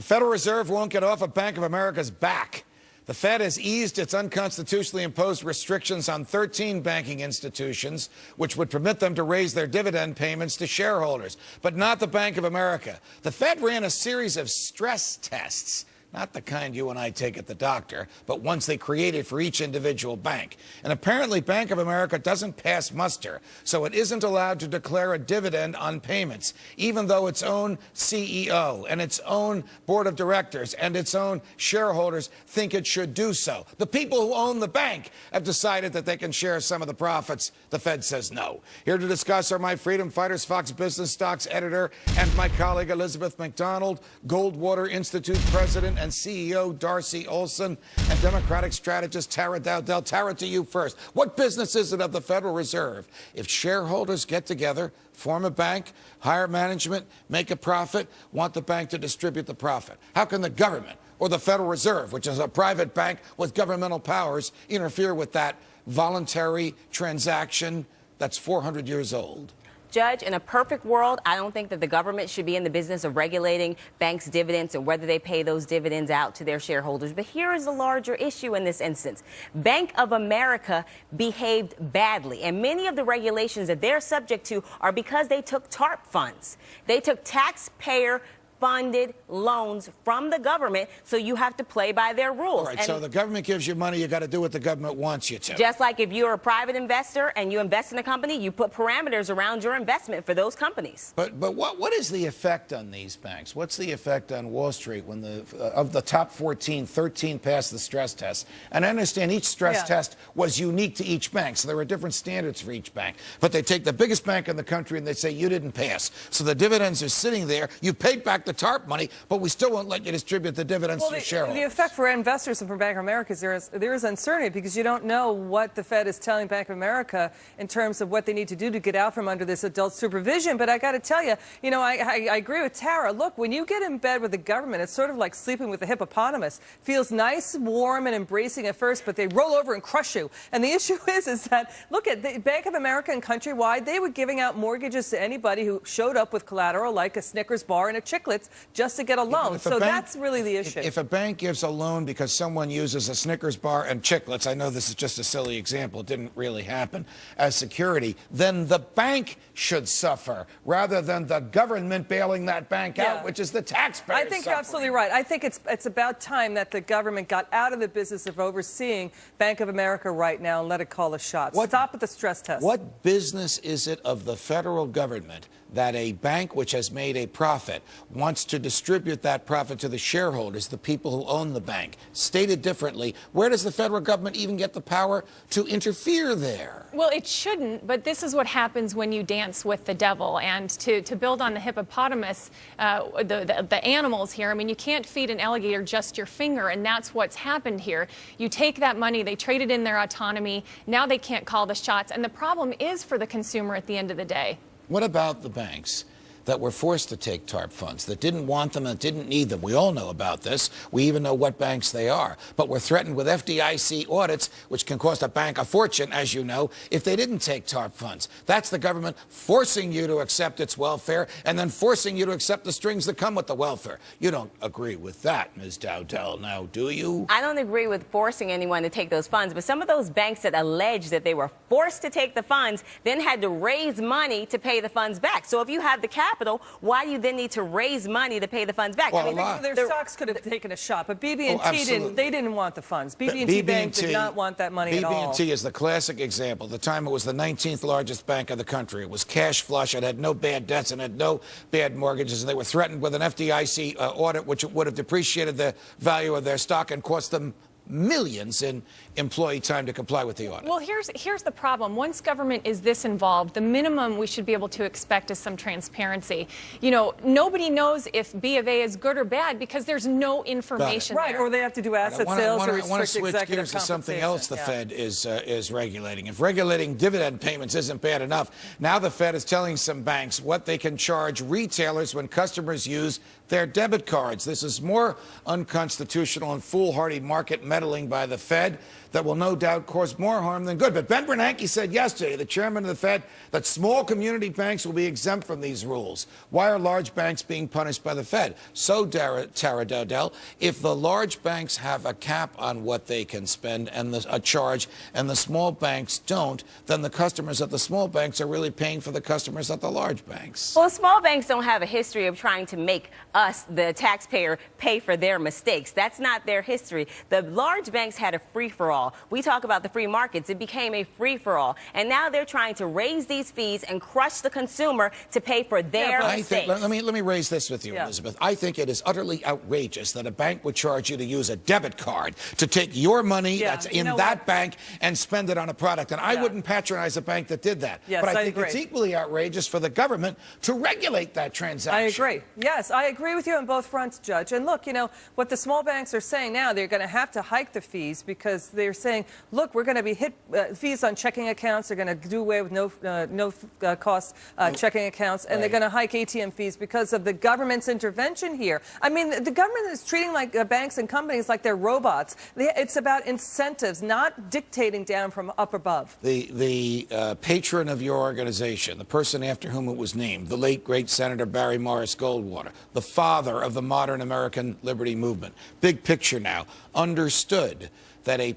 Federal Reserve won't get off of Bank of America's back. The Fed has eased its unconstitutionally imposed restrictions on 13 banking institutions, which would permit them to raise their dividend payments to shareholders, but not the Bank of America. The Fed ran a series of stress tests, not the kind you and I take at the doctor, but ones they created for each individual bank. And apparently Bank of America doesn't pass muster, so it isn't allowed to declare a dividend on payments, even though its own CEO and its own board of directors and its own shareholders think it should do so. The people who own the bank have decided that they can share some of the profits. The Fed says no. Here to discuss are my Freedom Fighters Fox Business Stocks editor and my colleague Elizabeth McDonald, Goldwater Institute president and CEO Darcy Olsen, and Democratic strategist Tara Dowdell. Tara, to you first. What business is it of the Federal Reserve if shareholders get together, form a bank, hire management, make a profit, want the bank to distribute the profit? How can the government or the Federal Reserve, which is a private bank with governmental powers, interfere with that voluntary transaction that's 400 years old? Judge, in a perfect world, I don't think that the government should be in the business of regulating banks' dividends and whether they pay those dividends out to their shareholders. But here is the larger issue in this instance. Bank of America behaved badly, and many of the regulations that they're subject to are because they took TARP funds. They took taxpayer-funded loans from the government, so you have to play by their rules. All right, so the government gives you money, you got to do what the government wants you to. Just like if you're a private investor and you invest in a company, you put parameters around your investment for those companies. But what is the effect on these banks? What's the effect on Wall Street when of the top 14, 13 passed the stress test? And I understand each stress test was unique to each bank, so there were different standards for each bank. But they take the biggest bank in the country and they say you didn't pass. So the dividends are sitting there. You paid back the TARP money, but we still won't let you distribute the dividends to the shareholders. The effect for investors and for Bank of America is there is uncertainty because you don't know what the Fed is telling Bank of America in terms of what they need to do to get out from under this adult supervision. But I got to tell you, I agree with Tara. Look, when you get in bed with the government, it's sort of like sleeping with a hippopotamus. Feels nice, warm, and embracing at first, but they roll over and crush you. And the issue is that, look at the Bank of America and Countrywide, they were giving out mortgages to anybody who showed up with collateral like a Snickers bar and a Chiclets just to get a loan. So that's really the issue. If a bank gives a loan because someone uses a Snickers bar and Chiclets, I know this is just a silly example, it didn't really happen, as security, then the bank should suffer rather than the government bailing that bank out, which is the taxpayer. I think you're absolutely right. I think it's about time that the government got out of the business of overseeing Bank of America right now and let it call the shots. Stop with the stress test. What business is it of the federal government that a bank which has made a profit wants to distribute that profit to the shareholders, the people who own the bank? Stated differently, where does the federal government even get the power to interfere there? Well, it shouldn't, but this is what happens when you dance with the devil. And to build on the hippopotamus, the animals here, I mean, you can't feed an alligator just your finger, and that's what's happened here. You take that money, they trade it in their autonomy, now they can't call the shots, and the problem is for the consumer at the end of the day. What about the banks that were forced to take TARP funds, that didn't want them and didn't need them? We all know about this. We even know what banks they are. But we're threatened with FDIC audits, which can cost a bank a fortune, as you know, if they didn't take TARP funds. That's the government forcing you to accept its welfare and then forcing you to accept the strings that come with the welfare. You don't agree with that, Ms. Dowdell, now, do you? I don't agree with forcing anyone to take those funds, but some of those banks that allege that they were forced to take the funds then had to raise money to pay the funds back. So if you have the capital, why do you then need to raise money to pay the funds back? Well, I mean, their stocks could have taken a shot, but BB&T didn't want the funds. BB&T Bank did not want that money at all. BB&T is the classic example. At the time, it was the 19th largest bank of the country. It was cash flush. It had no bad debts and had no bad mortgages, and they were threatened with an FDIC audit, which would have depreciated the value of their stock and cost them millions in employee time to comply with the audit. Well, here's the problem. Once government is this involved, the minimum we should be able to expect is some transparency. You know, nobody knows if B of A is good or bad because there's no information there. Right, or they have to do asset sales or restrict executive compensation. I want to switch gears to something else the Fed is regulating. If regulating dividend payments isn't bad enough, now the Fed is telling some banks what they can charge retailers when customers use their debit cards. This is more unconstitutional and foolhardy market meddling by the Fed that will no doubt cause more harm than good. But Ben Bernanke said yesterday, the chairman of the Fed, that small community banks will be exempt from these rules. Why are large banks being punished by the Fed? So, Tara Dowdell, if the large banks have a cap on what they can spend and a charge, and the small banks don't, then the customers at the small banks are really paying for the customers at the large banks. Well, small banks don't have a history of trying to make us, the taxpayer, pay for their mistakes. That's not their history. The large banks had a free-for-all. We talk about the free markets. It became a free-for-all. And now they're trying to raise these fees and crush the consumer to pay for their mistakes. Let me raise this with you, Elizabeth. I think it is utterly outrageous that a bank would charge you to use a debit card to take your money that's in that bank and spend it on a product. And I wouldn't patronize a bank that did that. Yes, but I think it's equally outrageous for the government to regulate that transaction. I agree. Yes, I agree with you on both fronts, Judge. And look, you know, what the small banks are saying now, they're going to have to hike the fees because they're saying, look, we're going to be hit fees on checking accounts. They're going to do away with no cost checking accounts, and they're going to hike ATM fees because of the government's intervention here. I mean, the government is treating banks and companies like they're robots. It's about incentives, not dictating down from up above. The patron of your organization, the person after whom it was named, the late, great Senator Barry Morris Goldwater, the father of the modern American liberty movement, big picture now, understood that a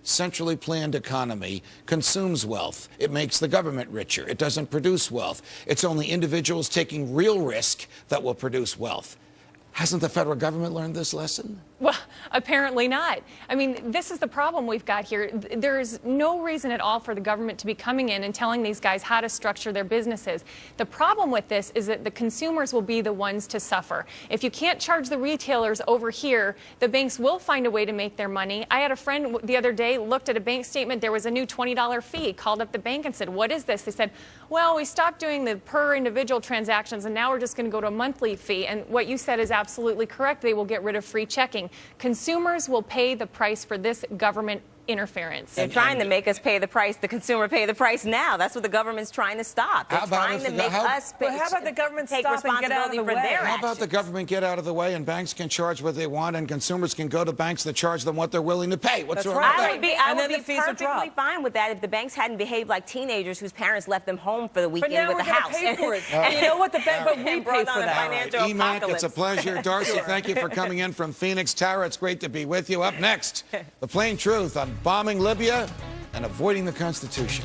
centrally planned economy consumes wealth. It makes the government richer. It doesn't produce wealth. It's only individuals taking real risk that will produce wealth. Hasn't the federal government learned this lesson? Well, apparently not. I mean, this is the problem we've got here. There's no reason at all for the government to be coming in and telling these guys how to structure their businesses. The problem with this is that the consumers will be the ones to suffer. If you can't charge the retailers over here, the banks will find a way to make their money. I had a friend the other day looked at a bank statement. There was a new $20 fee. Called up the bank and said, "What is this?" They said, "Well, we stopped doing the per individual transactions, and now we're just going to go to a monthly fee." And what you said is absolutely correct. They will get rid of free checking. Consumers will pay the price for this government interference. They're trying to make us pay the price, the consumer pay the price now. That's what the government's trying to stop. They're trying to make us pay. Well, how about the government take stop and get out of the way? How about the government get out of the way and banks can charge what they want and consumers can go to banks that charge them what they're willing to pay? What's wrong with that? I would be perfectly fine with that if the banks hadn't behaved like teenagers whose parents left them home for the weekend with the house. Pay for it. And you know what? The bank, but we pay for that. EMAC, it's a pleasure. Darcy, thank you for coming in from Phoenix. Tara, it's great to be with you. Up next, the plain truth on bombing Libya and avoiding the Constitution.